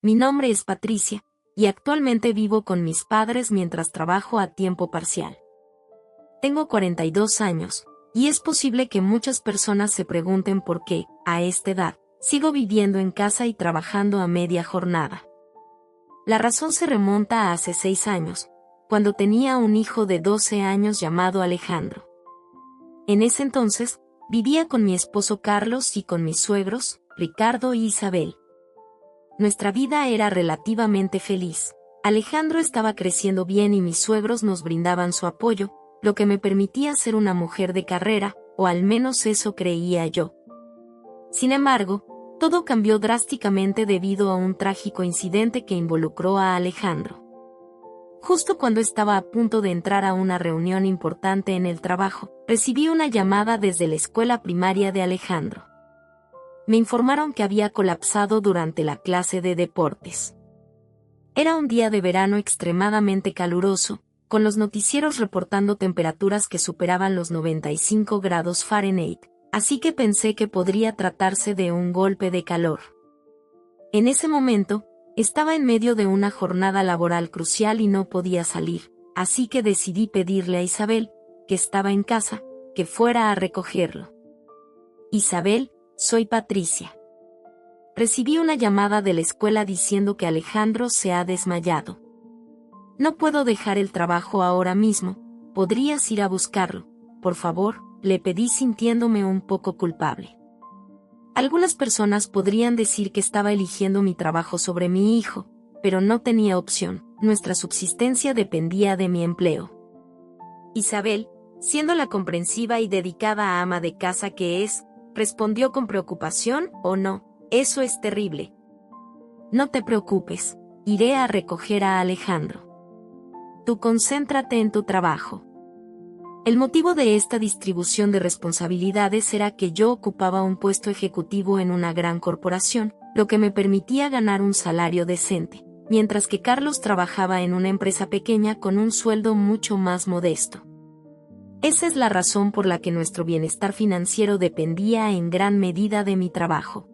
Mi nombre es Patricia, y actualmente vivo con mis padres mientras trabajo a tiempo parcial. Tengo 42 años, y es posible que muchas personas se pregunten por qué, a esta edad, sigo viviendo en casa y trabajando a media jornada. La razón se remonta a hace 6 años, cuando tenía un hijo de 12 años llamado Alejandro. En ese entonces, vivía con mi esposo Carlos y con mis suegros, Ricardo y Isabel. Nuestra vida era relativamente feliz. Alejandro estaba creciendo bien y mis suegros nos brindaban su apoyo, lo que me permitía ser una mujer de carrera, o al menos eso creía yo. Sin embargo, todo cambió drásticamente debido a un trágico incidente que involucró a Alejandro. Justo cuando estaba a punto de entrar a una reunión importante en el trabajo, recibí una llamada desde la escuela primaria de Alejandro. Me informaron que había colapsado durante la clase de deportes. Era un día de verano extremadamente caluroso, con los noticieros reportando temperaturas que superaban los 95 grados Fahrenheit, así que pensé que podría tratarse de un golpe de calor. En ese momento, estaba en medio de una jornada laboral crucial y no podía salir, así que decidí pedirle a Isabel, que estaba en casa, que fuera a recogerlo. Isabel, soy Patricia. Recibí una llamada de la escuela diciendo que Alejandro se ha desmayado. No puedo dejar el trabajo ahora mismo, ¿podrías ir a buscarlo, por favor?, le pedí sintiéndome un poco culpable. Algunas personas podrían decir que estaba eligiendo mi trabajo sobre mi hijo, pero no tenía opción, nuestra subsistencia dependía de mi empleo. Isabel, siendo la comprensiva y dedicada ama de casa que es, respondió con preocupación: «Oh no, eso es terrible. No te preocupes, iré a recoger a Alejandro. Tú concéntrate en tu trabajo». El motivo de esta distribución de responsabilidades era que yo ocupaba un puesto ejecutivo en una gran corporación, lo que me permitía ganar un salario decente, mientras que Carlos trabajaba en una empresa pequeña con un sueldo mucho más modesto. Esa es la razón por la que nuestro bienestar financiero dependía en gran medida de mi trabajo.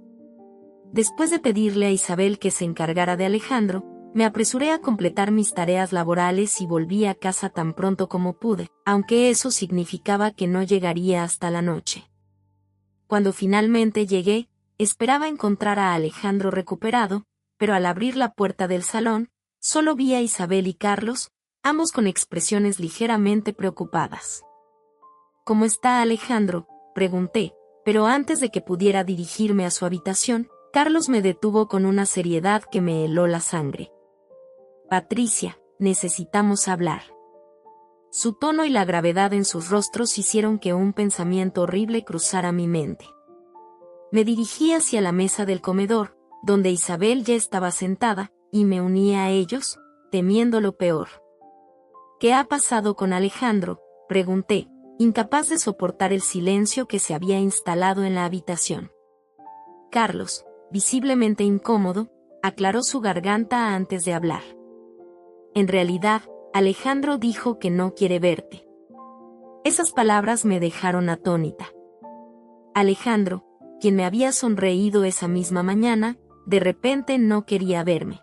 Después de pedirle a Isabel que se encargara de Alejandro, me apresuré a completar mis tareas laborales y volví a casa tan pronto como pude, aunque eso significaba que no llegaría hasta la noche. Cuando finalmente llegué, esperaba encontrar a Alejandro recuperado, pero al abrir la puerta del salón, solo vi a Isabel y Carlos, ambos con expresiones ligeramente preocupadas. «¿Cómo está Alejandro?», pregunté, pero antes de que pudiera dirigirme a su habitación, Carlos me detuvo con una seriedad que me heló la sangre. «Patricia, necesitamos hablar». Su tono y la gravedad en sus rostros hicieron que un pensamiento horrible cruzara mi mente. Me dirigí hacia la mesa del comedor, donde Isabel ya estaba sentada, y me uní a ellos, temiendo lo peor. «¿Qué ha pasado con Alejandro?», pregunté, incapaz de soportar el silencio que se había instalado en la habitación. Carlos, visiblemente incómodo, aclaró su garganta antes de hablar. «En realidad, Alejandro dijo que no quiere verte». Esas palabras me dejaron atónita. Alejandro, quien me había sonreído esa misma mañana, de repente no quería verme.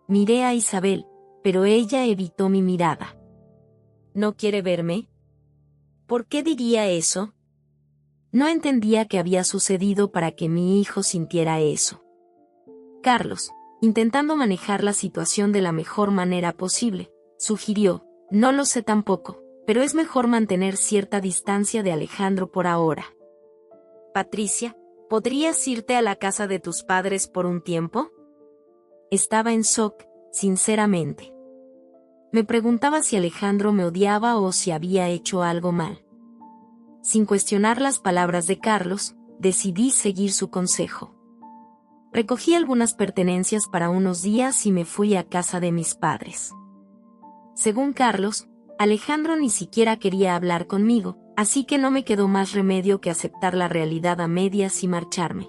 Miré a Isabel, pero ella evitó mi mirada. «¿No quiere verme? ¿Por qué diría eso?». No entendía qué había sucedido para que mi hijo sintiera eso. Carlos, intentando manejar la situación de la mejor manera posible, sugirió: «No lo sé tampoco, pero es mejor mantener cierta distancia de Alejandro por ahora. Patricia, ¿podrías irte a la casa de tus padres por un tiempo?». Estaba en shock, sinceramente. Me preguntaba si Alejandro me odiaba o si había hecho algo mal. Sin cuestionar las palabras de Carlos, decidí seguir su consejo. Recogí algunas pertenencias para unos días y me fui a casa de mis padres. Según Carlos, Alejandro ni siquiera quería hablar conmigo, así que no me quedó más remedio que aceptar la realidad a medias y marcharme.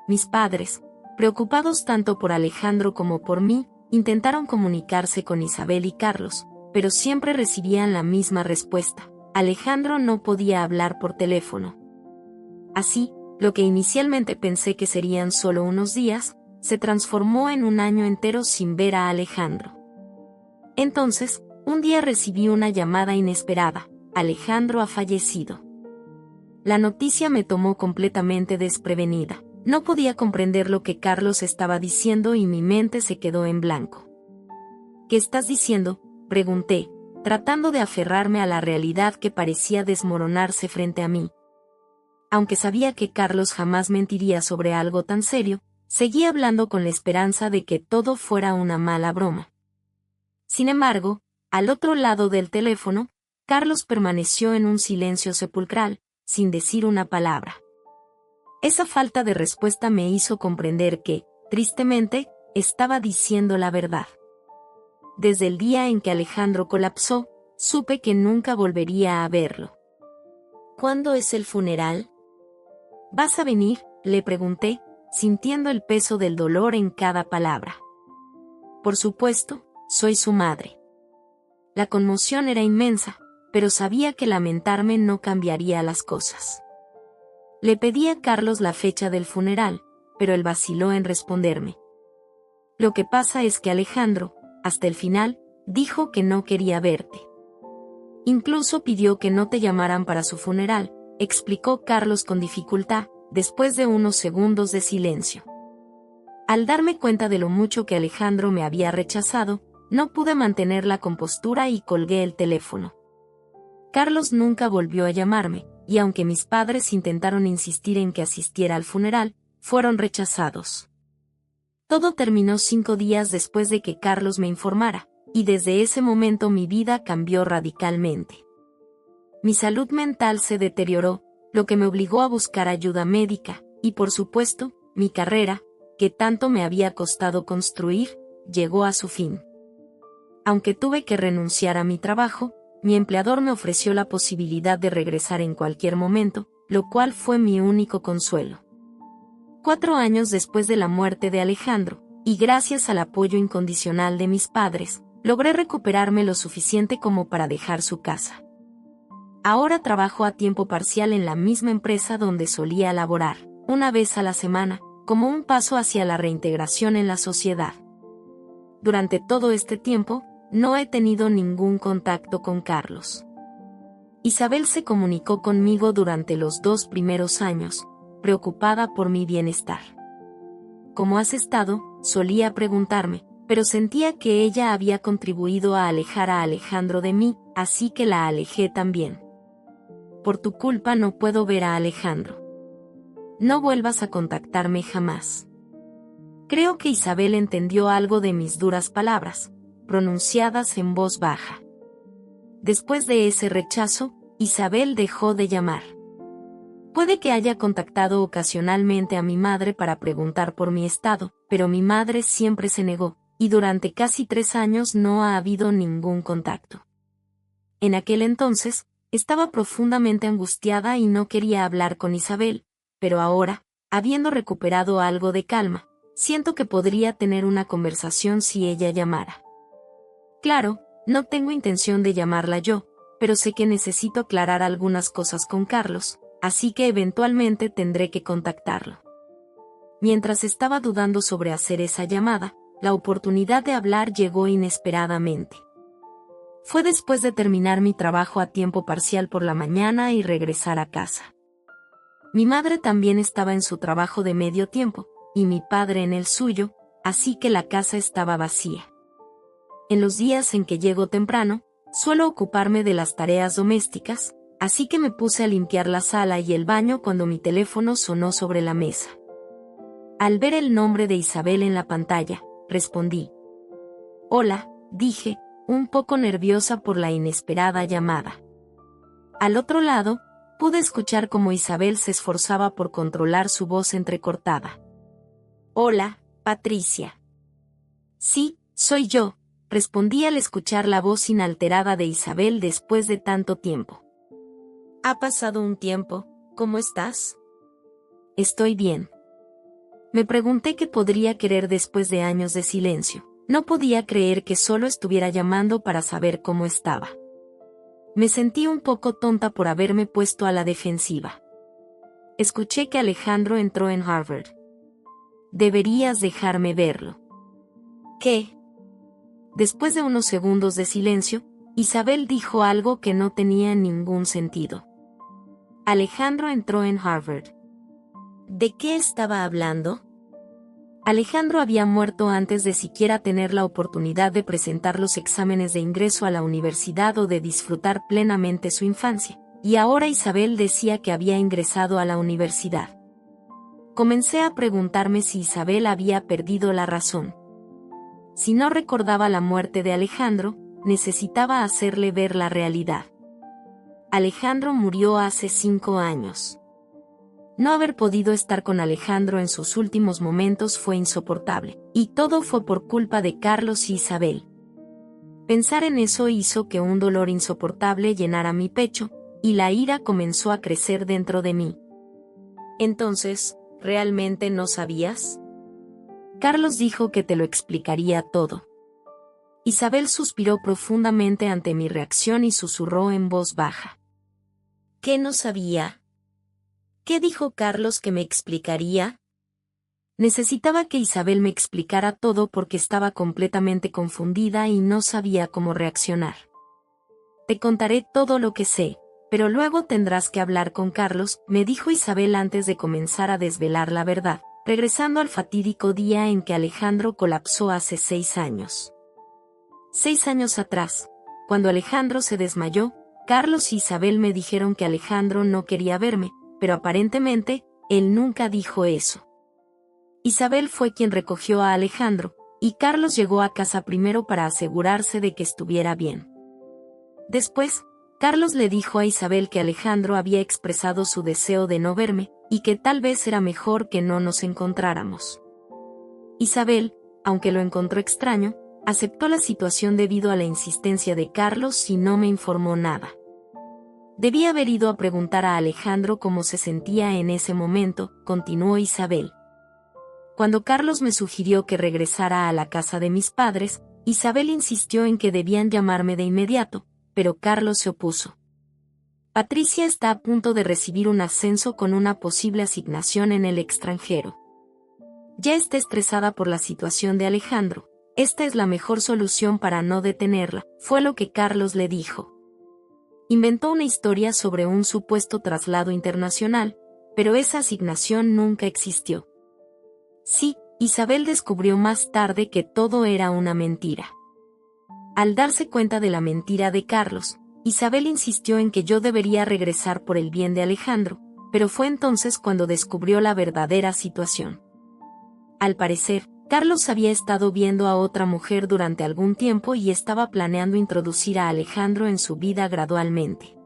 Mis padres, preocupados tanto por Alejandro como por mí, intentaron comunicarse con Isabel y Carlos, pero siempre recibían la misma respuesta: Alejandro no podía hablar por teléfono. Así, lo que inicialmente pensé que serían solo unos días, se transformó en un año entero sin ver a Alejandro. Entonces, un día recibí una llamada inesperada: Alejandro ha fallecido. La noticia me tomó completamente desprevenida. No podía comprender lo que Carlos estaba diciendo y mi mente se quedó en blanco. ¿Qué estás diciendo?, pregunté, tratando de aferrarme a la realidad que parecía desmoronarse frente a mí. Aunque sabía que Carlos jamás mentiría sobre algo tan serio, seguí hablando con la esperanza de que todo fuera una mala broma. Sin embargo, al otro lado del teléfono, Carlos permaneció en un silencio sepulcral, sin decir una palabra. Esa falta de respuesta me hizo comprender que, tristemente, estaba diciendo la verdad. Desde el día en que Alejandro colapsó, supe que nunca volvería a verlo. ¿Cuándo es el funeral? ¿Vas a venir?, le pregunté, sintiendo el peso del dolor en cada palabra. Por supuesto, soy su madre. La conmoción era inmensa, pero sabía que lamentarme no cambiaría las cosas. Le pedí a Carlos la fecha del funeral, pero él vaciló en responderme. Lo que pasa es que Alejandro, hasta el final, dijo que no quería verte. Incluso pidió que no te llamaran para su funeral, explicó Carlos con dificultad, después de unos segundos de silencio. Al darme cuenta de lo mucho que Alejandro me había rechazado, no pude mantener la compostura y colgué el teléfono. Carlos nunca volvió a llamarme, y aunque mis padres intentaron insistir en que asistiera al funeral, fueron rechazados. Todo terminó 5 días después de que Carlos me informara, y desde ese momento mi vida cambió radicalmente. Mi salud mental se deterioró, lo que me obligó a buscar ayuda médica, y por supuesto, mi carrera, que tanto me había costado construir, llegó a su fin. Aunque tuve que renunciar a mi trabajo, mi empleador me ofreció la posibilidad de regresar en cualquier momento, lo cual fue mi único consuelo. 4 años después de la muerte de Alejandro, y gracias al apoyo incondicional de mis padres, logré recuperarme lo suficiente como para dejar su casa. Ahora trabajo a tiempo parcial en la misma empresa donde solía laborar, una vez a la semana, como un paso hacia la reintegración en la sociedad. Durante todo este tiempo, no he tenido ningún contacto con Carlos. Isabel se comunicó conmigo durante los 2 primeros años, preocupada por mi bienestar. ¿Cómo has estado?, solía preguntarme, pero sentía que ella había contribuido a alejar a Alejandro de mí, así que la alejé también. Por tu culpa no puedo ver a Alejandro. No vuelvas a contactarme jamás. Creo que Isabel entendió algo de mis duras palabras, pronunciadas en voz baja. Después de ese rechazo, Isabel dejó de llamar. Puede que haya contactado ocasionalmente a mi madre para preguntar por mi estado, pero mi madre siempre se negó, y durante casi 3 años no ha habido ningún contacto. En aquel entonces, estaba profundamente angustiada y no quería hablar con Isabel, pero ahora, habiendo recuperado algo de calma, siento que podría tener una conversación si ella llamara. Claro, no tengo intención de llamarla yo, pero sé que necesito aclarar algunas cosas con Carlos, así que eventualmente tendré que contactarlo. Mientras estaba dudando sobre hacer esa llamada, la oportunidad de hablar llegó inesperadamente. Fue después de terminar mi trabajo a tiempo parcial por la mañana y regresar a casa. Mi madre también estaba en su trabajo de medio tiempo, y mi padre en el suyo, así que la casa estaba vacía. En los días en que llego temprano, suelo ocuparme de las tareas domésticas, así que me puse a limpiar la sala y el baño cuando mi teléfono sonó sobre la mesa. Al ver el nombre de Isabel en la pantalla, respondí. Hola, dije, un poco nerviosa por la inesperada llamada. Al otro lado, pude escuchar cómo Isabel se esforzaba por controlar su voz entrecortada. Hola, Patricia. Sí, soy yo, respondí al escuchar la voz inalterada de Isabel después de tanto tiempo. Ha pasado un tiempo, ¿cómo estás? Estoy bien. Me pregunté qué podría querer después de años de silencio. No podía creer que solo estuviera llamando para saber cómo estaba. Me sentí un poco tonta por haberme puesto a la defensiva. Escuché que Alejandro entró en Harvard. deberías dejarme verlo. ¿Qué? Después de unos segundos de silencio, Isabel dijo algo que no tenía ningún sentido. Alejandro entró en Harvard. ¿De qué estaba hablando? Alejandro había muerto antes de siquiera tener la oportunidad de presentar los exámenes de ingreso a la universidad o de disfrutar plenamente su infancia, y ahora Isabel decía que había ingresado a la universidad. Comencé a preguntarme si Isabel había perdido la razón. Si no recordaba la muerte de Alejandro, necesitaba hacerle ver la realidad. Alejandro murió hace 5 años. No haber podido estar con Alejandro en sus últimos momentos fue insoportable, y todo fue por culpa de Carlos y Isabel. Pensar en eso hizo que un dolor insoportable llenara mi pecho, y la ira comenzó a crecer dentro de mí. Entonces, ¿realmente no sabías? Carlos dijo que te lo explicaría todo. Isabel suspiró profundamente ante mi reacción y susurró en voz baja. ¿Qué no sabía? ¿Qué dijo Carlos que me explicaría? Necesitaba que Isabel me explicara todo porque estaba completamente confundida y no sabía cómo reaccionar. Te contaré todo lo que sé, pero luego tendrás que hablar con Carlos, me dijo Isabel antes de comenzar a desvelar la verdad, regresando al fatídico día en que Alejandro colapsó hace 6 años. 6 años atrás, cuando Alejandro se desmayó, Carlos y Isabel me dijeron que Alejandro no quería verme, pero aparentemente, él nunca dijo eso. Isabel fue quien recogió a Alejandro, y Carlos llegó a casa primero para asegurarse de que estuviera bien. Después, Carlos le dijo a Isabel que Alejandro había expresado su deseo de no verme, y que tal vez era mejor que no nos encontráramos. Isabel, aunque lo encontró extraño, aceptó la situación debido a la insistencia de Carlos y no me informó nada. Debí haber ido a preguntar a Alejandro cómo se sentía en ese momento, continuó Isabel. Cuando Carlos me sugirió que regresara a la casa de mis padres, Isabel insistió en que debían llamarme de inmediato, pero Carlos se opuso. Patricia está a punto de recibir un ascenso con una posible asignación en el extranjero. Ya está estresada por la situación de Alejandro. Esta es la mejor solución para no detenerla, fue lo que Carlos le dijo. Inventó una historia sobre un supuesto traslado internacional, pero esa asignación nunca existió. Sí, Isabel descubrió más tarde que todo era una mentira. Al darse cuenta de la mentira de Carlos, Isabel insistió en que yo debería regresar por el bien de Alejandro, pero fue entonces cuando descubrió la verdadera situación. Al parecer, Carlos había estado viendo a otra mujer durante algún tiempo y estaba planeando introducir a Alejandro en su vida gradualmente.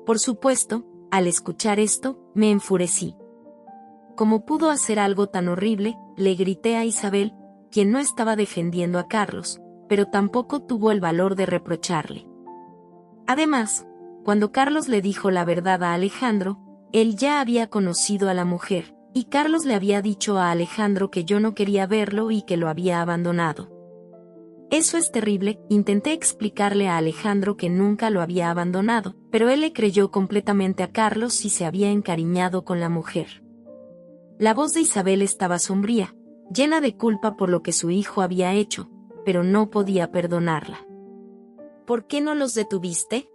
Por supuesto, al escuchar esto, me enfurecí. ¿Cómo pudo hacer algo tan horrible?, le grité a Isabel, quien no estaba defendiendo a Carlos, pero tampoco tuvo el valor de reprocharle. Además, cuando Carlos le dijo la verdad a Alejandro, él ya había conocido a la mujer, y Carlos le había dicho a Alejandro que yo no quería verlo y que lo había abandonado. Eso es terrible, intenté explicarle a Alejandro que nunca lo había abandonado, pero él le creyó completamente a Carlos y se había encariñado con la mujer. La voz de Isabel estaba sombría, llena de culpa por lo que su hijo había hecho, pero no podía perdonarla. ¿Por qué no los detuviste?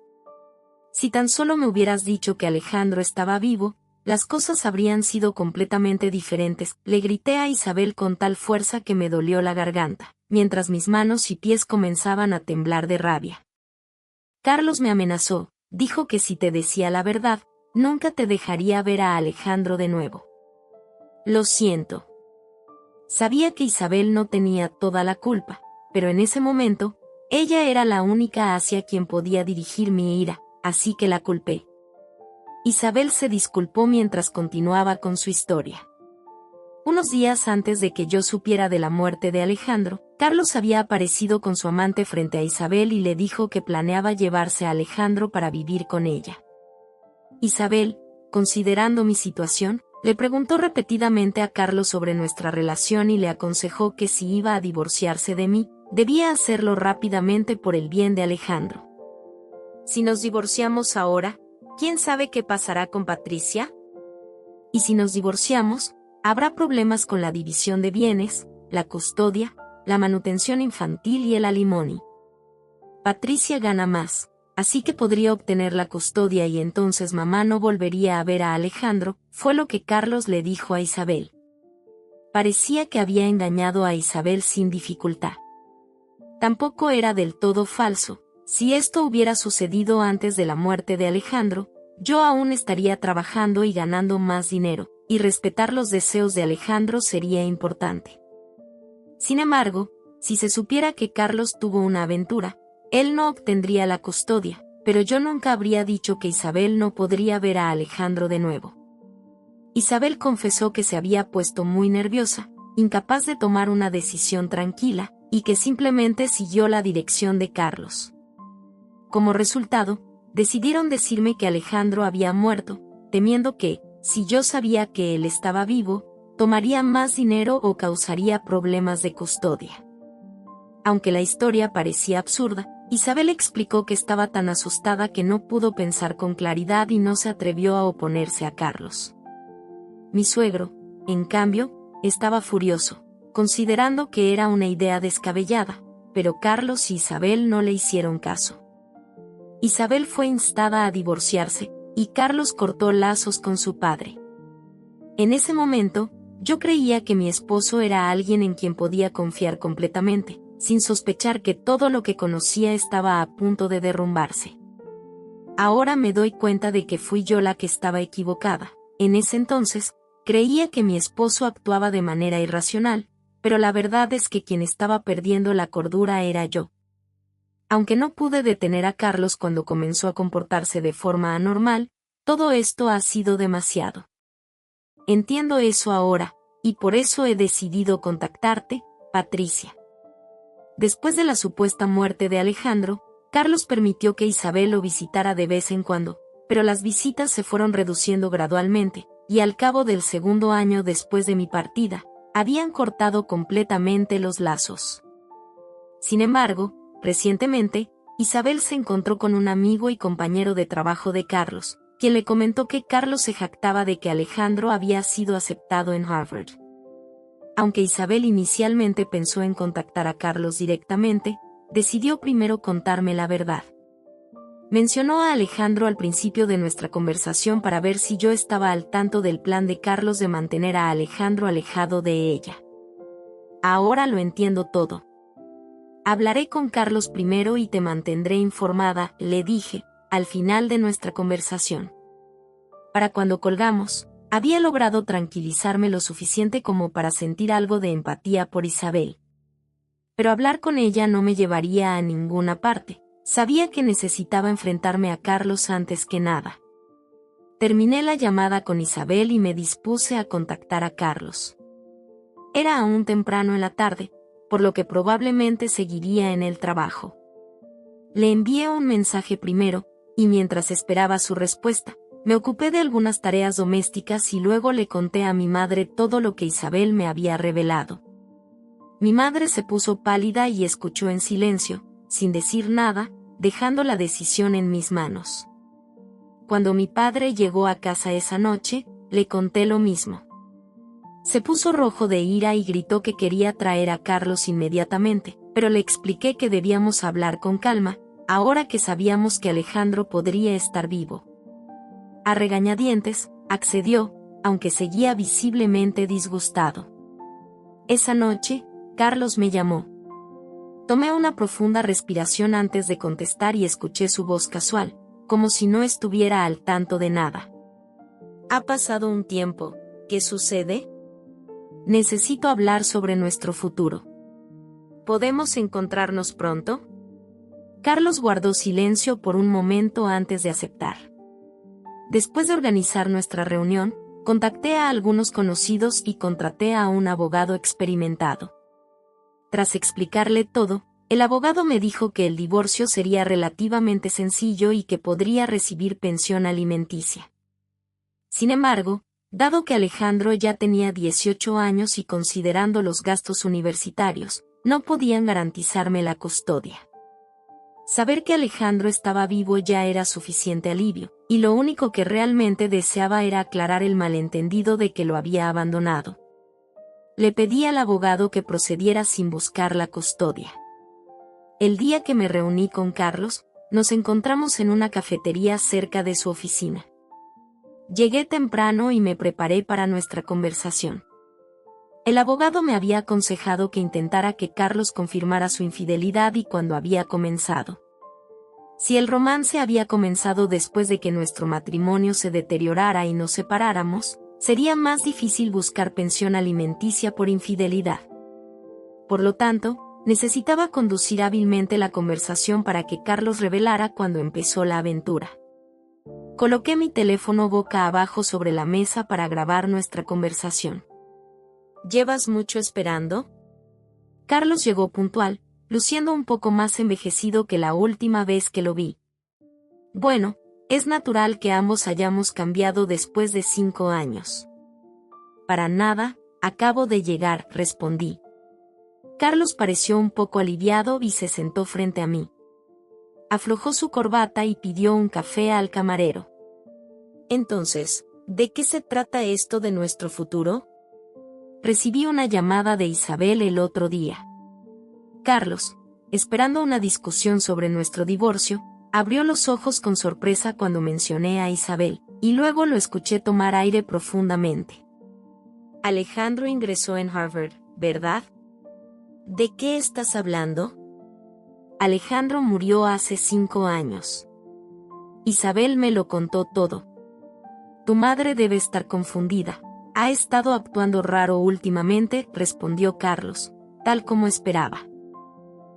Si tan solo me hubieras dicho que Alejandro estaba vivo, las cosas habrían sido completamente diferentes, le grité a Isabel con tal fuerza que me dolió la garganta, mientras mis manos y pies comenzaban a temblar de rabia. Carlos me amenazó, dijo que si te decía la verdad, nunca te dejaría ver a Alejandro de nuevo. Lo siento. Sabía que Isabel no tenía toda la culpa, pero en ese momento, ella era la única hacia quien podía dirigir mi ira, así que la culpé. Isabel se disculpó mientras continuaba con su historia. Unos días antes de que yo supiera de la muerte de Alejandro, Carlos había aparecido con su amante frente a Isabel y le dijo que planeaba llevarse a Alejandro para vivir con ella. Isabel, considerando mi situación, le preguntó repetidamente a Carlos sobre nuestra relación y le aconsejó que si iba a divorciarse de mí, debía hacerlo rápidamente por el bien de Alejandro. Si nos divorciamos ahora, ¿quién sabe qué pasará con Patricia? Y si nos divorciamos, Habrá problemas con la división de bienes, la custodia, la manutención infantil y el alimony. Patricia gana más, así que podría obtener la custodia y entonces mamá no volvería a ver a Alejandro, fue lo que Carlos le dijo a Isabel. Parecía que había engañado a Isabel sin dificultad. Tampoco era del todo falso. Si esto hubiera sucedido antes de la muerte de Alejandro, yo aún estaría trabajando y ganando más dinero, y respetar los deseos de Alejandro sería importante. Sin embargo, si se supiera que Carlos tuvo una aventura, él no obtendría la custodia, pero yo nunca habría dicho que Isabel no podría ver a Alejandro de nuevo. Isabel confesó que se había puesto muy nerviosa, incapaz de tomar una decisión tranquila, y que simplemente siguió la dirección de Carlos. Como resultado, decidieron decirme que Alejandro había muerto, temiendo que, si yo sabía que él estaba vivo, tomaría más dinero o causaría problemas de custodia. Aunque la historia parecía absurda, Isabel explicó que estaba tan asustada que no pudo pensar con claridad y no se atrevió a oponerse a Carlos. Mi suegro, en cambio, estaba furioso, considerando que era una idea descabellada, pero Carlos y Isabel no le hicieron caso. Isabel fue instada a divorciarse, y Carlos cortó lazos con su padre. En ese momento, yo creía que mi esposo era alguien en quien podía confiar completamente, sin sospechar que todo lo que conocía estaba a punto de derrumbarse. Ahora me doy cuenta de que fui yo la que estaba equivocada. En ese entonces, creía que mi esposo actuaba de manera irracional, pero la verdad es que quien estaba perdiendo la cordura era yo. Aunque no pude detener a Carlos cuando comenzó a comportarse de forma anormal, todo esto ha sido demasiado. Entiendo eso ahora, y por eso he decidido contactarte, Patricia. Después de la supuesta muerte de Alejandro, Carlos permitió que Isabel lo visitara de vez en cuando, pero las visitas se fueron reduciendo gradualmente, y al cabo del segundo año después de mi partida, habían cortado completamente los lazos. Sin embargo, recientemente, Isabel se encontró con un amigo y compañero de trabajo de Carlos, quien le comentó que Carlos se jactaba de que Alejandro había sido aceptado en Harvard. Aunque Isabel inicialmente pensó en contactar a Carlos directamente, decidió primero contarme la verdad. Mencionó a Alejandro al principio de nuestra conversación para ver si yo estaba al tanto del plan de Carlos de mantener a Alejandro alejado de ella. Ahora lo entiendo todo. Hablaré con Carlos primero y te mantendré informada, le dije, al final de nuestra conversación. Para cuando colgamos, había logrado tranquilizarme lo suficiente como para sentir algo de empatía por Isabel. Pero hablar con ella no me llevaría a ninguna parte. Sabía que necesitaba enfrentarme a Carlos antes que nada. Terminé la llamada con Isabel y me dispuse a contactar a Carlos. Era aún temprano en la tarde, por lo que probablemente seguiría en el trabajo. Le envié un mensaje primero, y mientras esperaba su respuesta, me ocupé de algunas tareas domésticas y luego le conté a mi madre todo lo que Isabel me había revelado. Mi madre se puso pálida y escuchó en silencio, sin decir nada, dejando la decisión en mis manos. Cuando mi padre llegó a casa esa noche, le conté lo mismo. Se puso rojo de ira y gritó que quería traer a Carlos inmediatamente, pero le expliqué que debíamos hablar con calma, ahora que sabíamos que Alejandro podría estar vivo. A regañadientes, accedió, aunque seguía visiblemente disgustado. Esa noche, Carlos me llamó. Tomé una profunda respiración antes de contestar y escuché su voz casual, como si no estuviera al tanto de nada. Ha pasado un tiempo, ¿qué sucede? Necesito hablar sobre nuestro futuro. ¿Podemos encontrarnos pronto? Carlos guardó silencio por un momento antes de aceptar. Después de organizar nuestra reunión, contacté a algunos conocidos y contraté a un abogado experimentado. Tras explicarle todo, el abogado me dijo que el divorcio sería relativamente sencillo y que podría recibir pensión alimenticia. Sin embargo, dado que Alejandro ya tenía 18 años y considerando los gastos universitarios, no podían garantizarme la custodia. Saber que Alejandro estaba vivo ya era suficiente alivio, y lo único que realmente deseaba era aclarar el malentendido de que lo había abandonado. Le pedí al abogado que procediera sin buscar la custodia. El día que me reuní con Carlos, nos encontramos en una cafetería cerca de su oficina. Llegué temprano y me preparé para nuestra conversación. El abogado me había aconsejado que intentara que Carlos confirmara su infidelidad y cuando había comenzado. Si el romance había comenzado después de que nuestro matrimonio se deteriorara y nos separáramos, sería más difícil buscar pensión alimenticia por infidelidad. Por lo tanto, necesitaba conducir hábilmente la conversación para que Carlos revelara cuando empezó la aventura. Coloqué mi teléfono boca abajo sobre la mesa para grabar nuestra conversación. ¿Llevas mucho esperando? Carlos llegó puntual, luciendo un poco más envejecido que la última vez que lo vi. Bueno, es natural que ambos hayamos cambiado después de 5 años. Para nada, acabo de llegar, respondí. Carlos pareció un poco aliviado y se sentó frente a mí. Aflojó su corbata y pidió un café al camarero. Entonces, ¿de qué se trata esto de nuestro futuro? Recibí una llamada de Isabel el otro día. Carlos, esperando una discusión sobre nuestro divorcio, abrió los ojos con sorpresa cuando mencioné a Isabel, y luego lo escuché tomar aire profundamente. Alejandro ingresó en Harvard, ¿verdad? ¿De qué estás hablando? Alejandro murió hace 5 años. Isabel me lo contó todo. Tu madre debe estar confundida. Ha estado actuando raro últimamente, respondió Carlos, tal como esperaba.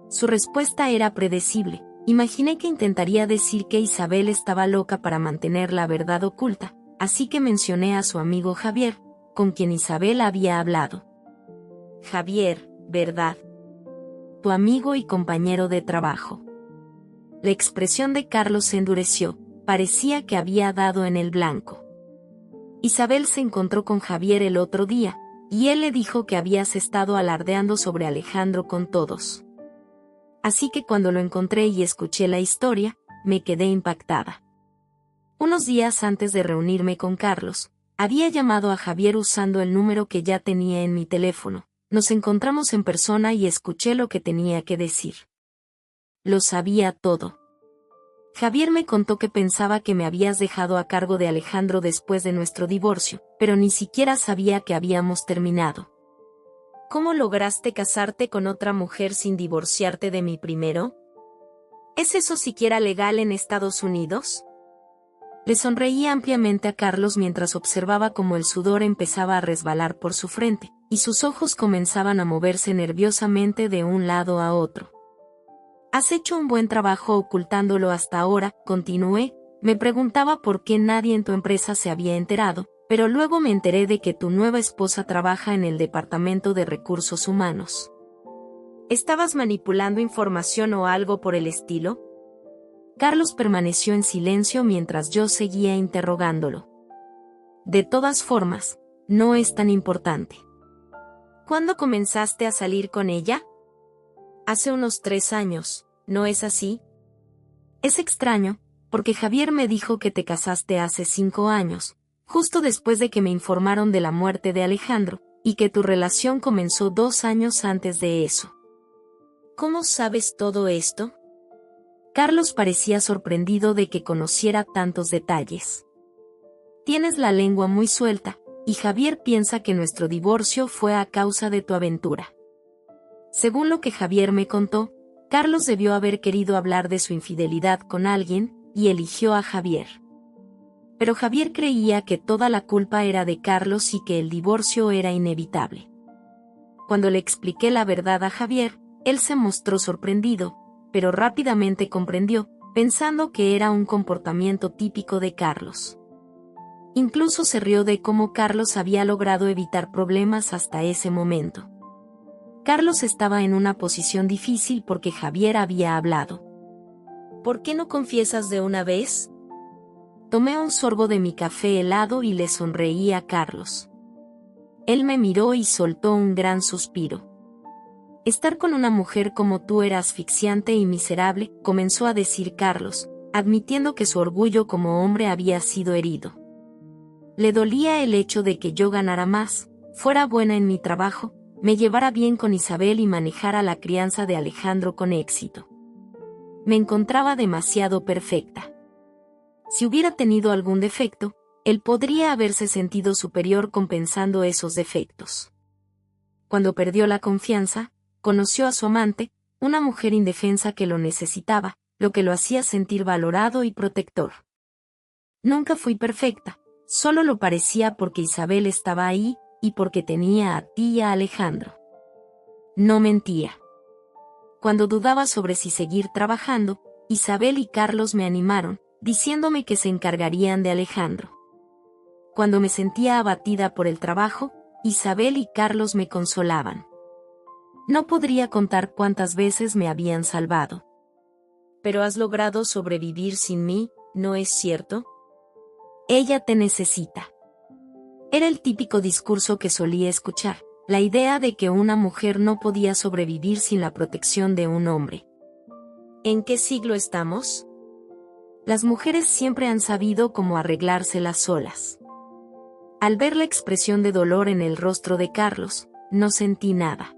Su respuesta era predecible. Imaginé que intentaría decir que Isabel estaba loca para mantener la verdad oculta, así que mencioné a su amigo Javier, con quien Isabel había hablado. Javier, ¿verdad? Tu amigo y compañero de trabajo. La expresión de Carlos se endureció, parecía que había dado en el blanco. Isabel se encontró con Javier el otro día, y él le dijo que habías estado alardeando sobre Alejandro con todos. Así que cuando lo encontré y escuché la historia, me quedé impactada. Unos días antes de reunirme con Carlos, había llamado a Javier usando el número que ya tenía en mi teléfono. Nos encontramos en persona y escuché lo que tenía que decir. Lo sabía todo. Javier me contó que pensaba que me habías dejado a cargo de Alejandro después de nuestro divorcio, pero ni siquiera sabía que habíamos terminado. ¿Cómo lograste casarte con otra mujer sin divorciarte de mi primero? ¿Es eso siquiera legal en Estados Unidos? Le sonreí ampliamente a Carlos mientras observaba cómo el sudor empezaba a resbalar por su frente, y sus ojos comenzaban a moverse nerviosamente de un lado a otro. Has hecho un buen trabajo ocultándolo hasta ahora, continué. Me preguntaba por qué nadie en tu empresa se había enterado, pero luego me enteré de que tu nueva esposa trabaja en el Departamento de Recursos Humanos. ¿Estabas manipulando información o algo por el estilo? Carlos permaneció en silencio mientras yo seguía interrogándolo. De todas formas, no es tan importante. ¿Cuándo comenzaste a salir con ella? Hace unos 3 años, ¿no es así? Es extraño, porque Javier me dijo que te casaste hace 5 años, justo después de que me informaron de la muerte de Alejandro, y que tu relación comenzó 2 años antes de eso. ¿Cómo sabes todo esto? Carlos parecía sorprendido de que conociera tantos detalles. Tienes la lengua muy suelta, y Javier piensa que nuestro divorcio fue a causa de tu aventura. Según lo que Javier me contó, Carlos debió haber querido hablar de su infidelidad con alguien, y eligió a Javier. Pero Javier creía que toda la culpa era de Carlos y que el divorcio era inevitable. Cuando le expliqué la verdad a Javier, él se mostró sorprendido, pero rápidamente comprendió, pensando que era un comportamiento típico de Carlos. Incluso se rió de cómo Carlos había logrado evitar problemas hasta ese momento. Carlos estaba en una posición difícil porque Javier había hablado. ¿Por qué no confiesas de una vez? Tomé un sorbo de mi café helado y le sonreí a Carlos. Él me miró y soltó un gran suspiro. Estar con una mujer como tú era asfixiante y miserable, comenzó a decir Carlos, admitiendo que su orgullo como hombre había sido herido. Le dolía el hecho de que yo ganara más, fuera buena en mi trabajo, me llevara bien con Isabel y manejara la crianza de Alejandro con éxito. Me encontraba demasiado perfecta. Si hubiera tenido algún defecto, él podría haberse sentido superior compensando esos defectos. Cuando perdió la confianza, conoció a su amante, una mujer indefensa que lo necesitaba, lo que lo hacía sentir valorado y protector. Nunca fui perfecta, solo lo parecía porque Isabel estaba ahí, y porque tenía a ti y a Alejandro. No mentía. Cuando dudaba sobre si seguir trabajando, Isabel y Carlos me animaron, diciéndome que se encargarían de Alejandro. Cuando me sentía abatida por el trabajo, Isabel y Carlos me consolaban. No podría contar cuántas veces me habían salvado. Pero has logrado sobrevivir sin mí, ¿no es cierto? Ella te necesita. Era el típico discurso que solía escuchar, la idea de que una mujer no podía sobrevivir sin la protección de un hombre. ¿En qué siglo estamos? Las mujeres siempre han sabido cómo arreglárselas solas. Al ver la expresión de dolor en el rostro de Carlos, no sentí nada.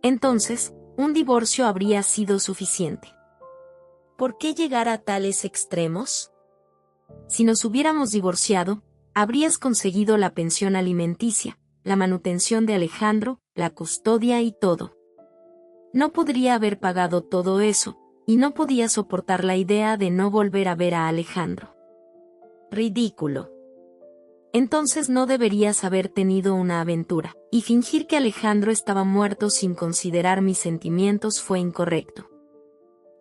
Entonces, un divorcio habría sido suficiente. ¿Por qué llegar a tales extremos? Si nos hubiéramos divorciado, habrías conseguido la pensión alimenticia, la manutención de Alejandro, la custodia y todo. No podría haber pagado todo eso, y no podía soportar la idea de no volver a ver a Alejandro. Ridículo. Entonces no deberías haber tenido una aventura, y fingir que Alejandro estaba muerto sin considerar mis sentimientos fue incorrecto.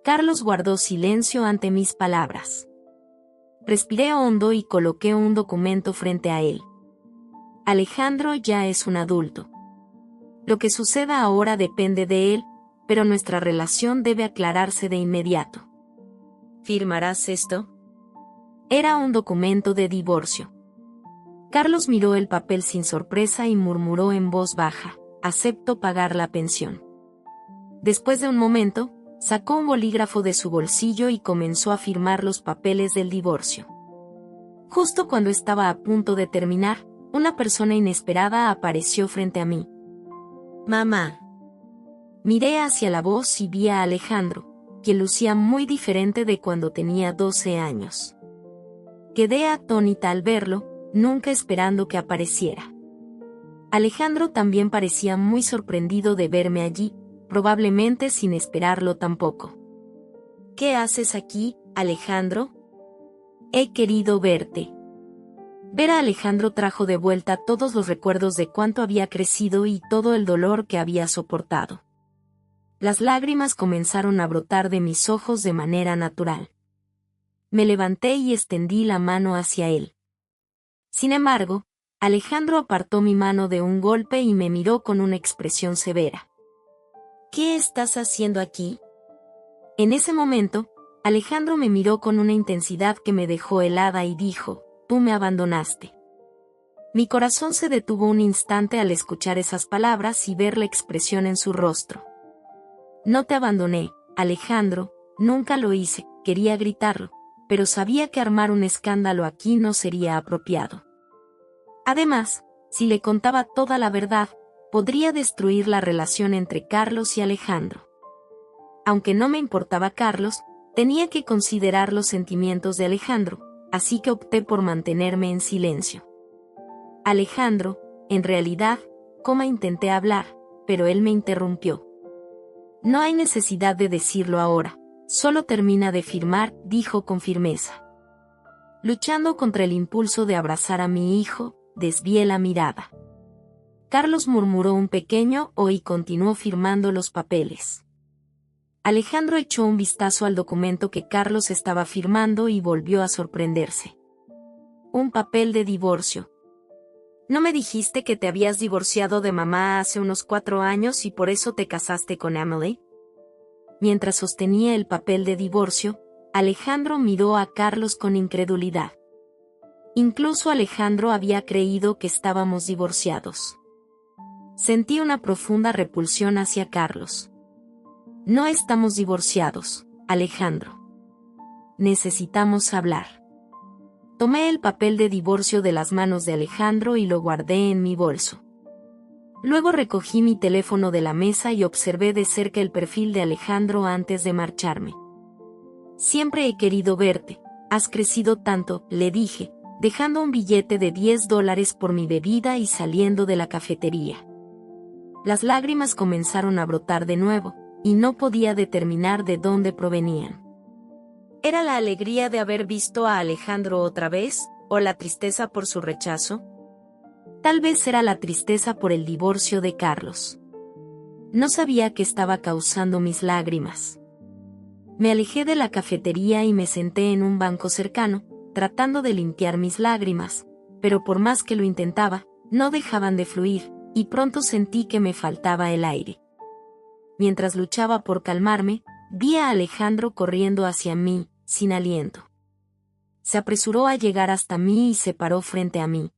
Carlos guardó silencio ante mis palabras. Respiré hondo y coloqué un documento frente a él. Alejandro ya es un adulto. Lo que suceda ahora depende de él, pero nuestra relación debe aclararse de inmediato. ¿Firmarás esto? Era un documento de divorcio. Carlos miró el papel sin sorpresa y murmuró en voz baja, acepto pagar la pensión. Después de un momento, sacó un bolígrafo de su bolsillo y comenzó a firmar los papeles del divorcio. Justo cuando estaba a punto de terminar, una persona inesperada apareció frente a mí. Mamá. Miré hacia la voz y vi a Alejandro, quien lucía muy diferente de cuando tenía 12 años. Quedé atónita al verlo, nunca esperando que apareciera. Alejandro también parecía muy sorprendido de verme allí, probablemente sin esperarlo tampoco. ¿Qué haces aquí, Alejandro? He querido verte. Ver a Alejandro trajo de vuelta todos los recuerdos de cuánto había crecido y todo el dolor que había soportado. Las lágrimas comenzaron a brotar de mis ojos de manera natural. Me levanté y extendí la mano hacia él. Sin embargo, Alejandro apartó mi mano de un golpe y me miró con una expresión severa. ¿Qué estás haciendo aquí? En ese momento, Alejandro me miró con una intensidad que me dejó helada y dijo, tú me abandonaste. Mi corazón se detuvo un instante al escuchar esas palabras y ver la expresión en su rostro. No te abandoné, Alejandro, nunca lo hice, quería gritarlo, pero sabía que armar un escándalo aquí no sería apropiado. Además, si le contaba toda la verdad, podría destruir la relación entre Carlos y Alejandro. Aunque no me importaba Carlos, tenía que considerar los sentimientos de Alejandro, así que opté por mantenerme en silencio. Alejandro, en realidad, intenté hablar, pero él me interrumpió. No hay necesidad de decirlo ahora, solo termina de firmar, dijo con firmeza. Luchando contra el impulso de abrazar a mi hijo, desvié la mirada. Carlos murmuró un pequeño "oh" y continuó firmando los papeles. Alejandro echó un vistazo al documento que Carlos estaba firmando y volvió a sorprenderse. Un papel de divorcio. ¿No me dijiste que te habías divorciado de mamá hace unos 4 años y por eso te casaste con Emily? Mientras sostenía el papel de divorcio, Alejandro miró a Carlos con incredulidad. Incluso Alejandro había creído que estábamos divorciados. Sentí una profunda repulsión hacia Carlos. No estamos divorciados, Alejandro. Necesitamos hablar. Tomé el papel de divorcio de las manos de Alejandro y lo guardé en mi bolso. Luego recogí mi teléfono de la mesa y observé de cerca el perfil de Alejandro antes de marcharme. Siempre he querido verte, has crecido tanto, le dije, dejando un billete de $10 por mi bebida y saliendo de la cafetería. Las lágrimas comenzaron a brotar de nuevo, y no podía determinar de dónde provenían. ¿Era la alegría de haber visto a Alejandro otra vez, o la tristeza por su rechazo? Tal vez era la tristeza por el divorcio de Carlos. No sabía qué estaba causando mis lágrimas. Me alejé de la cafetería y me senté en un banco cercano, tratando de limpiar mis lágrimas, pero por más que lo intentaba, no dejaban de fluir, y pronto sentí que me faltaba el aire. Mientras luchaba por calmarme, vi a Alejandro corriendo hacia mí, sin aliento. Se apresuró a llegar hasta mí y se paró frente a mí.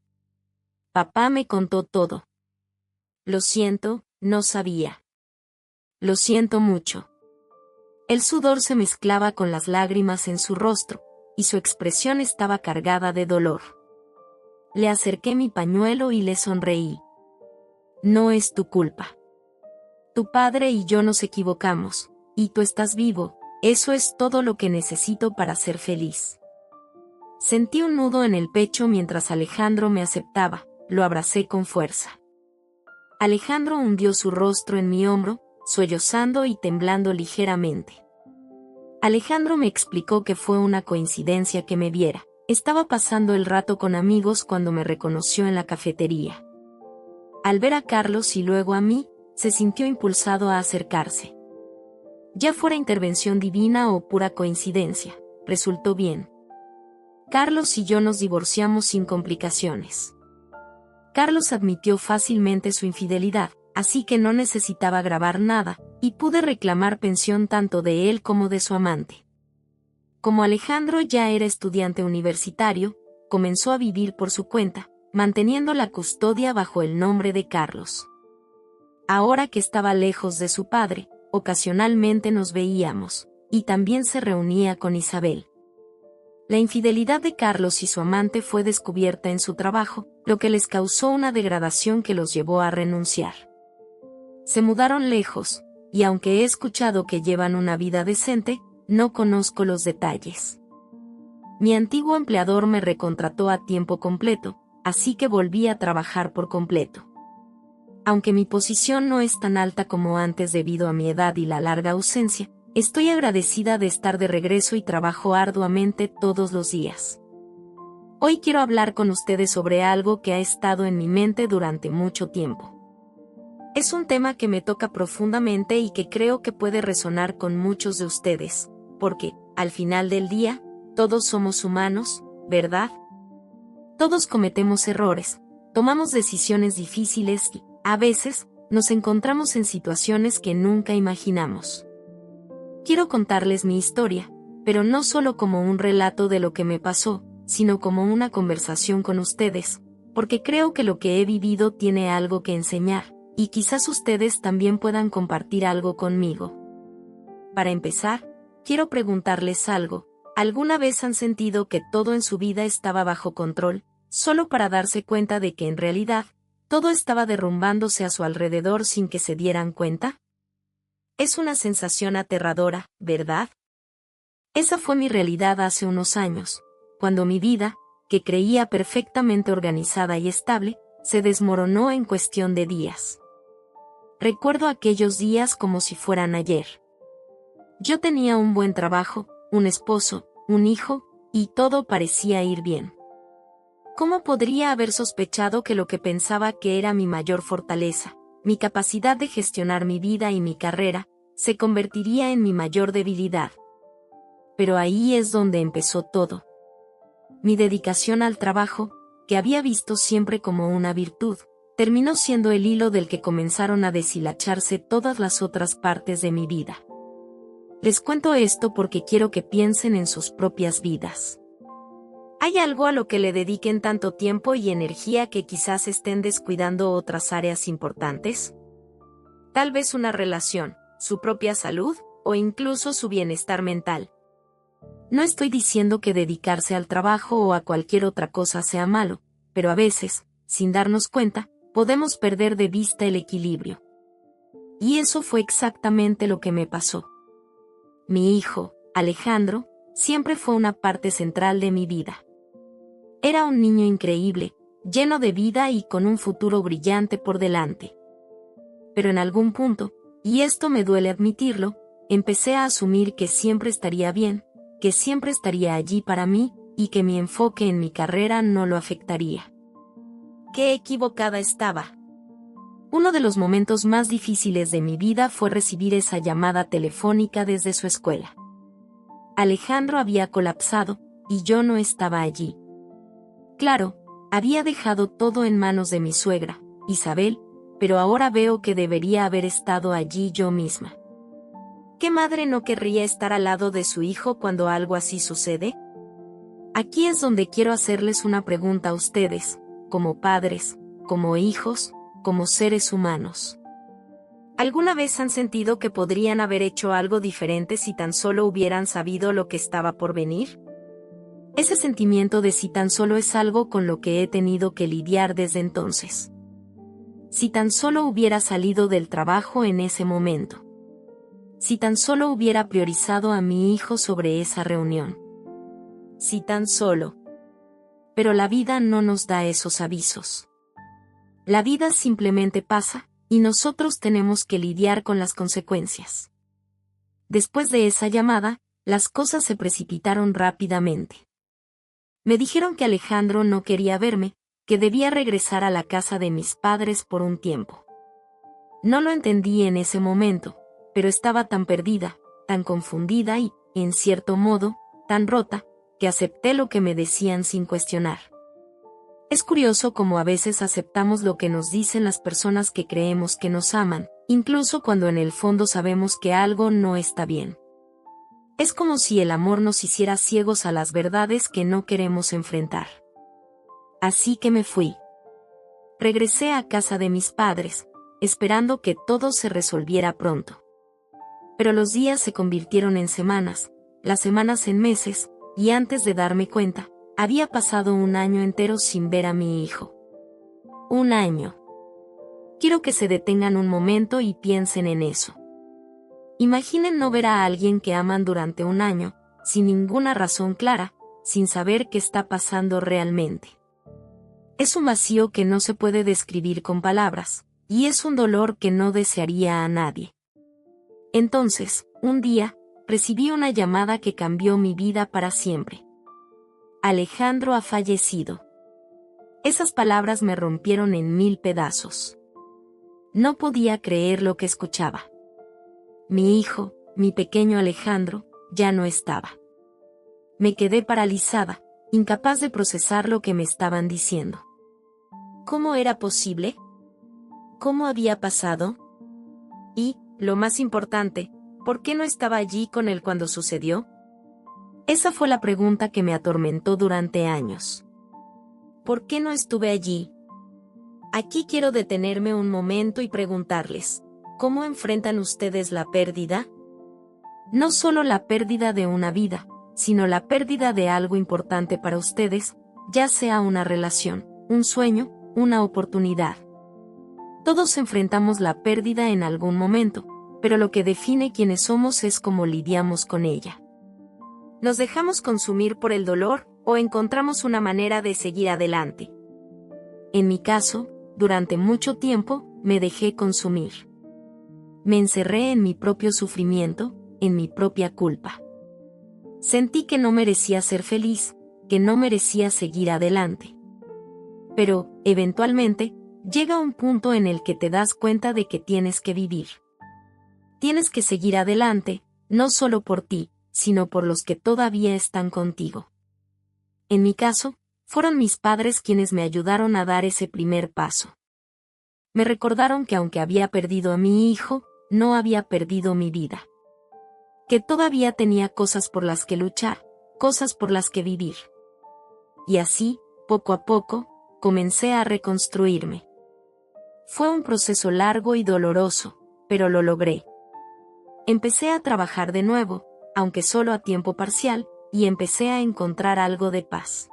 Papá me contó todo. Lo siento, no sabía. Lo siento mucho. El sudor se mezclaba con las lágrimas en su rostro, y su expresión estaba cargada de dolor. Le acerqué mi pañuelo y le sonreí. No es tu culpa. Tu padre y yo nos equivocamos, y tú estás vivo, eso es todo lo que necesito para ser feliz. Sentí un nudo en el pecho mientras Alejandro me aceptaba, lo abracé con fuerza. Alejandro hundió su rostro en mi hombro, sollozando y temblando ligeramente. Alejandro me explicó que fue una coincidencia que me viera. Estaba pasando el rato con amigos cuando me reconoció en la cafetería. Al ver a Carlos y luego a mí, se sintió impulsado a acercarse. Ya fuera intervención divina o pura coincidencia, resultó bien. Carlos y yo nos divorciamos sin complicaciones. Carlos admitió fácilmente su infidelidad, así que no necesitaba grabar nada, y pude reclamar pensión tanto de él como de su amante. Como Alejandro ya era estudiante universitario, comenzó a vivir por su cuenta, manteniendo la custodia bajo el nombre de Carlos. Ahora que estaba lejos de su padre, ocasionalmente nos veíamos, y también se reunía con Isabel. La infidelidad de Carlos y su amante fue descubierta en su trabajo, lo que les causó una degradación que los llevó a renunciar. Se mudaron lejos, y aunque he escuchado que llevan una vida decente, no conozco los detalles. Mi antiguo empleador me recontrató a tiempo completo, así que volví a trabajar por completo. Aunque mi posición no es tan alta como antes debido a mi edad y la larga ausencia, estoy agradecida de estar de regreso y trabajo arduamente todos los días. Hoy quiero hablar con ustedes sobre algo que ha estado en mi mente durante mucho tiempo. Es un tema que me toca profundamente y que creo que puede resonar con muchos de ustedes, porque, al final del día, todos somos humanos, ¿verdad? Todos cometemos errores, tomamos decisiones difíciles y, a veces, nos encontramos en situaciones que nunca imaginamos. Quiero contarles mi historia, pero no solo como un relato de lo que me pasó, sino como una conversación con ustedes, porque creo que lo que he vivido tiene algo que enseñar, y quizás ustedes también puedan compartir algo conmigo. Para empezar, quiero preguntarles algo. ¿Alguna vez han sentido que todo en su vida estaba bajo control, solo para darse cuenta de que en realidad, todo estaba derrumbándose a su alrededor sin que se dieran cuenta? Es una sensación aterradora, ¿verdad? Esa fue mi realidad hace unos años, cuando mi vida, que creía perfectamente organizada y estable, se desmoronó en cuestión de días. Recuerdo aquellos días como si fueran ayer. Yo tenía un buen trabajo, un esposo, un hijo, y todo parecía ir bien. ¿Cómo podría haber sospechado que lo que pensaba que era mi mayor fortaleza, mi capacidad de gestionar mi vida y mi carrera, se convertiría en mi mayor debilidad? Pero ahí es donde empezó todo. Mi dedicación al trabajo, que había visto siempre como una virtud, terminó siendo el hilo del que comenzaron a deshilacharse todas las otras partes de mi vida. Les cuento esto porque quiero que piensen en sus propias vidas. ¿Hay algo a lo que le dediquen tanto tiempo y energía que quizás estén descuidando otras áreas importantes? Tal vez una relación, su propia salud, o incluso su bienestar mental. No estoy diciendo que dedicarse al trabajo o a cualquier otra cosa sea malo, pero a veces, sin darnos cuenta, podemos perder de vista el equilibrio. Y eso fue exactamente lo que me pasó. Mi hijo, Alejandro, siempre fue una parte central de mi vida. Era un niño increíble, lleno de vida y con un futuro brillante por delante. Pero en algún punto, y esto me duele admitirlo, empecé a asumir que siempre estaría bien, que siempre estaría allí para mí, y que mi enfoque en mi carrera no lo afectaría. ¡Qué equivocada estaba! Uno de los momentos más difíciles de mi vida fue recibir esa llamada telefónica desde su escuela. Alejandro había colapsado, y yo no estaba allí. Claro, había dejado todo en manos de mi suegra, Isabel, pero ahora veo que debería haber estado allí yo misma. ¿Qué madre no querría estar al lado de su hijo cuando algo así sucede? Aquí es donde quiero hacerles una pregunta a ustedes, como padres, como hijos, como seres humanos. ¿Alguna vez han sentido que podrían haber hecho algo diferente si tan solo hubieran sabido lo que estaba por venir? Ese sentimiento de si tan solo es algo con lo que he tenido que lidiar desde entonces. Si tan solo hubiera salido del trabajo en ese momento. Si tan solo hubiera priorizado a mi hijo sobre esa reunión. Si tan solo. Pero la vida no nos da esos avisos. La vida simplemente pasa, y nosotros tenemos que lidiar con las consecuencias. Después de esa llamada, las cosas se precipitaron rápidamente. Me dijeron que Alejandro no quería verme, que debía regresar a la casa de mis padres por un tiempo. No lo entendí en ese momento, pero estaba tan perdida, tan confundida y, en cierto modo, tan rota, que acepté lo que me decían sin cuestionar. Es curioso cómo a veces aceptamos lo que nos dicen las personas que creemos que nos aman, incluso cuando en el fondo sabemos que algo no está bien. Es como si el amor nos hiciera ciegos a las verdades que no queremos enfrentar. Así que me fui. Regresé a casa de mis padres, esperando que todo se resolviera pronto. Pero los días se convirtieron en semanas, las semanas en meses, y antes de darme cuenta, había pasado un año entero sin ver a mi hijo. Un año. Quiero que se detengan un momento y piensen en eso. Imaginen no ver a alguien que aman durante un año, sin ninguna razón clara, sin saber qué está pasando realmente. Es un vacío que no se puede describir con palabras, y es un dolor que no desearía a nadie. Entonces, un día, recibí una llamada que cambió mi vida para siempre. Alejandro ha fallecido. Esas palabras me rompieron en 1000 pedazos. No podía creer lo que escuchaba. Mi hijo, mi pequeño Alejandro, ya no estaba. Me quedé paralizada, incapaz de procesar lo que me estaban diciendo. ¿Cómo era posible? ¿Cómo había pasado? Y, lo más importante, ¿por qué no estaba allí con él cuando sucedió? Esa fue la pregunta que me atormentó durante años. ¿Por qué no estuve allí? Aquí quiero detenerme un momento y preguntarles, ¿cómo enfrentan ustedes la pérdida? No solo la pérdida de una vida, sino la pérdida de algo importante para ustedes, ya sea una relación, un sueño, una oportunidad. Todos enfrentamos la pérdida en algún momento, pero lo que define quiénes somos es cómo lidiamos con ella. ¿Nos dejamos consumir por el dolor o encontramos una manera de seguir adelante? En mi caso, durante mucho tiempo, me dejé consumir. Me encerré en mi propio sufrimiento, en mi propia culpa. Sentí que no merecía ser feliz, que no merecía seguir adelante. Pero, eventualmente, llega un punto en el que te das cuenta de que tienes que vivir. Tienes que seguir adelante, no solo por ti, sino por los que todavía están contigo. En mi caso, fueron mis padres quienes me ayudaron a dar ese primer paso. Me recordaron que aunque había perdido a mi hijo, no había perdido mi vida. Que todavía tenía cosas por las que luchar, cosas por las que vivir. y así, poco a poco, comencé a reconstruirme. Fue un proceso largo y doloroso, pero lo logré. Empecé a trabajar de nuevo, aunque solo a tiempo parcial, y empecé a encontrar algo de paz.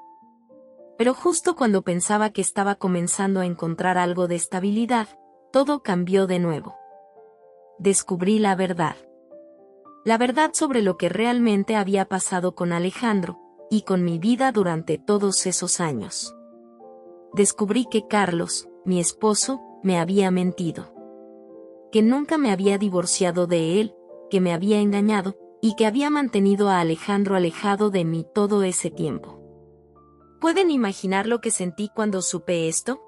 Pero justo cuando pensaba que estaba comenzando a encontrar algo de estabilidad, todo cambió de nuevo. Descubrí la verdad. La verdad sobre lo que realmente había pasado con Alejandro, y con mi vida durante todos esos años. Descubrí que Carlos, mi esposo, me había mentido. Que nunca me había divorciado de él, que me había engañado, y que había mantenido a Alejandro alejado de mí todo ese tiempo. ¿Pueden imaginar lo que sentí cuando supe esto?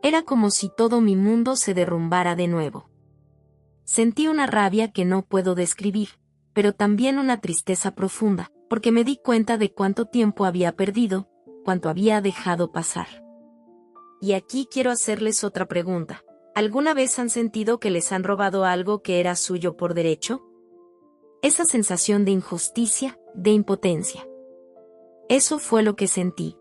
Era como si todo mi mundo se derrumbara de nuevo. Sentí una rabia que no puedo describir, pero también una tristeza profunda, porque me di cuenta de cuánto tiempo había perdido, cuánto había dejado pasar. Y aquí quiero hacerles otra pregunta. ¿Alguna vez han sentido que les han robado algo que era suyo por derecho? Esa sensación de injusticia, de impotencia. Eso fue lo que sentí.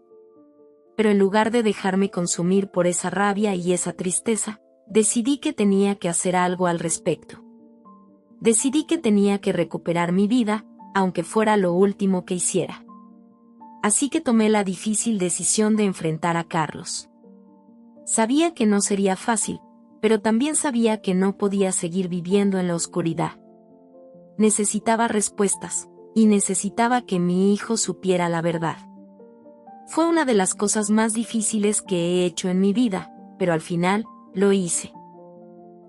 Pero en lugar de dejarme consumir por esa rabia y esa tristeza, decidí que tenía que hacer algo al respecto. Decidí que tenía que recuperar mi vida, aunque fuera lo último que hiciera. Así que tomé la difícil decisión de enfrentar a Carlos. Sabía que no sería fácil, pero también sabía que no podía seguir viviendo en la oscuridad. Necesitaba respuestas, y necesitaba que mi hijo supiera la verdad. Fue una de las cosas más difíciles que he hecho en mi vida, pero al final, lo hice.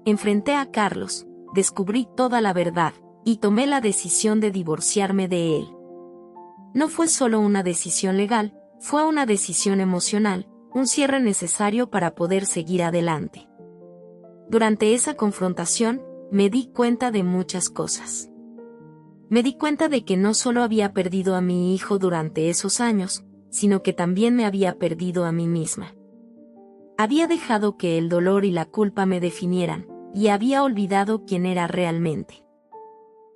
Enfrenté a Carlos, descubrí toda la verdad, y tomé la decisión de divorciarme de él. No fue solo una decisión legal, fue una decisión emocional, un cierre necesario para poder seguir adelante. Durante esa confrontación, me di cuenta de muchas cosas. Me di cuenta de que no solo había perdido a mi hijo durante esos años, sino que también me había perdido a mí misma. Había dejado que el dolor y la culpa me definieran, y había olvidado quién era realmente.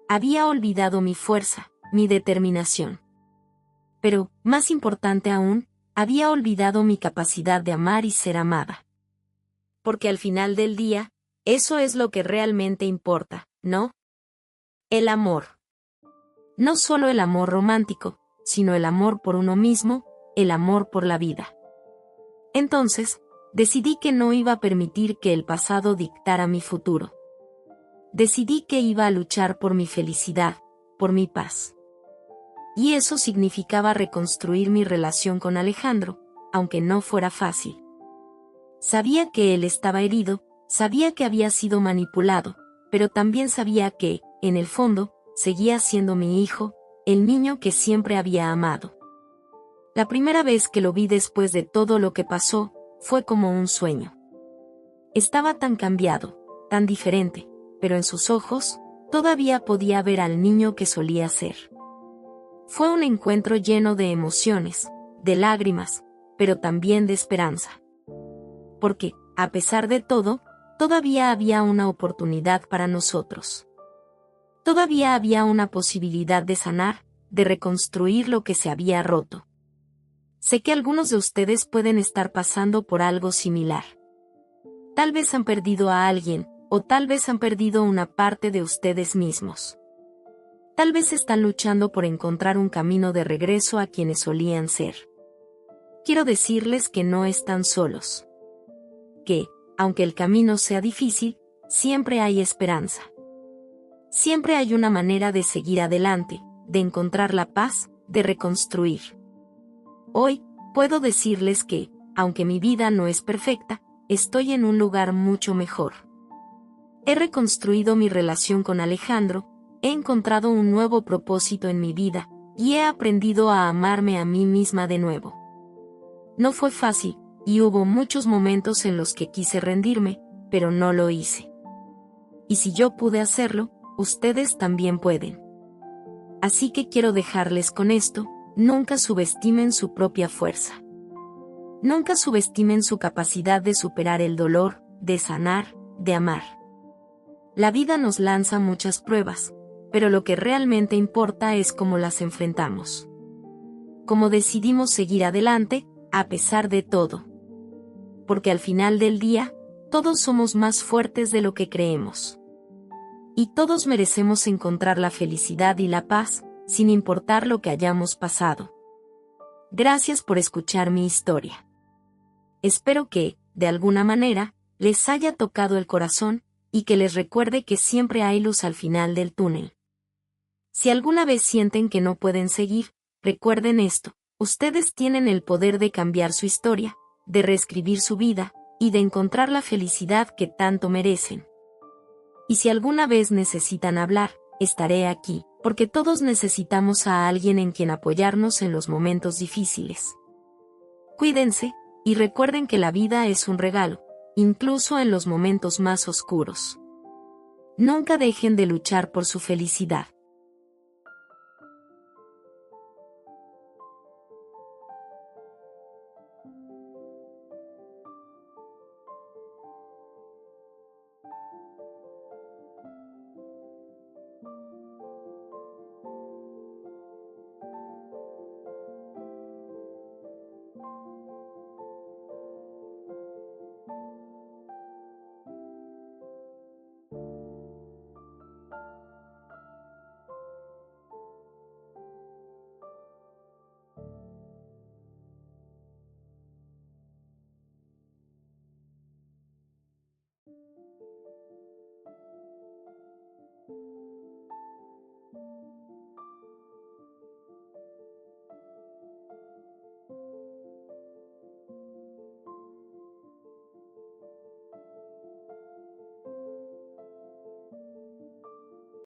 Había olvidado mi fuerza, mi determinación. Pero, más importante aún, había olvidado mi capacidad de amar y ser amada. Porque al final del día, eso es lo que realmente importa, ¿no? El amor. No solo el amor romántico, sino el amor por uno mismo, el amor por la vida. Entonces, decidí que no iba a permitir que el pasado dictara mi futuro. Decidí que iba a luchar por mi felicidad, por mi paz. Y eso significaba reconstruir mi relación con Alejandro, aunque no fuera fácil. Sabía que él estaba herido, sabía que había sido manipulado, pero también sabía que, en el fondo, seguía siendo mi hijo, el niño que siempre había amado. La primera vez que lo vi después de todo lo que pasó, fue como un sueño. Estaba tan cambiado, tan diferente, pero en sus ojos, todavía podía ver al niño que solía ser. Fue un encuentro lleno de emociones, de lágrimas, pero también de esperanza. Porque, a pesar de todo, todavía había una oportunidad para nosotros. Todavía había una posibilidad de sanar, de reconstruir lo que se había roto. Sé que algunos de ustedes pueden estar pasando por algo similar. Tal vez han perdido a alguien, o tal vez han perdido una parte de ustedes mismos. Tal vez están luchando por encontrar un camino de regreso a quienes solían ser. Quiero decirles que no están solos. Que, aunque el camino sea difícil, siempre hay esperanza. Siempre hay una manera de seguir adelante, de encontrar la paz, de reconstruir. Hoy, puedo decirles que, aunque mi vida no es perfecta, estoy en un lugar mucho mejor. He reconstruido mi relación con Alejandro, he encontrado un nuevo propósito en mi vida, y he aprendido a amarme a mí misma de nuevo. No fue fácil, y hubo muchos momentos en los que quise rendirme, pero no lo hice. Y si yo pude hacerlo, ustedes también pueden. Así que quiero dejarles con esto: nunca subestimen su propia fuerza. Nunca subestimen su capacidad de superar el dolor, de sanar, de amar. La vida nos lanza muchas pruebas, pero lo que realmente importa es cómo las enfrentamos. cómo decidimos seguir adelante, a pesar de todo. Porque al final del día, todos somos más fuertes de lo que creemos. Y todos merecemos encontrar la felicidad y la paz, sin importar lo que hayamos pasado. Gracias por escuchar mi historia. Espero que, de alguna manera, les haya tocado el corazón, y que les recuerde que siempre hay luz al final del túnel. Si alguna vez sienten que no pueden seguir, recuerden esto: ustedes tienen el poder de cambiar su historia, de reescribir su vida, y de encontrar la felicidad que tanto merecen. Y si alguna vez necesitan hablar, estaré aquí, porque todos necesitamos a alguien en quien apoyarnos en los momentos difíciles. Cuídense, y recuerden que la vida es un regalo, incluso en los momentos más oscuros. Nunca dejen de luchar por su felicidad.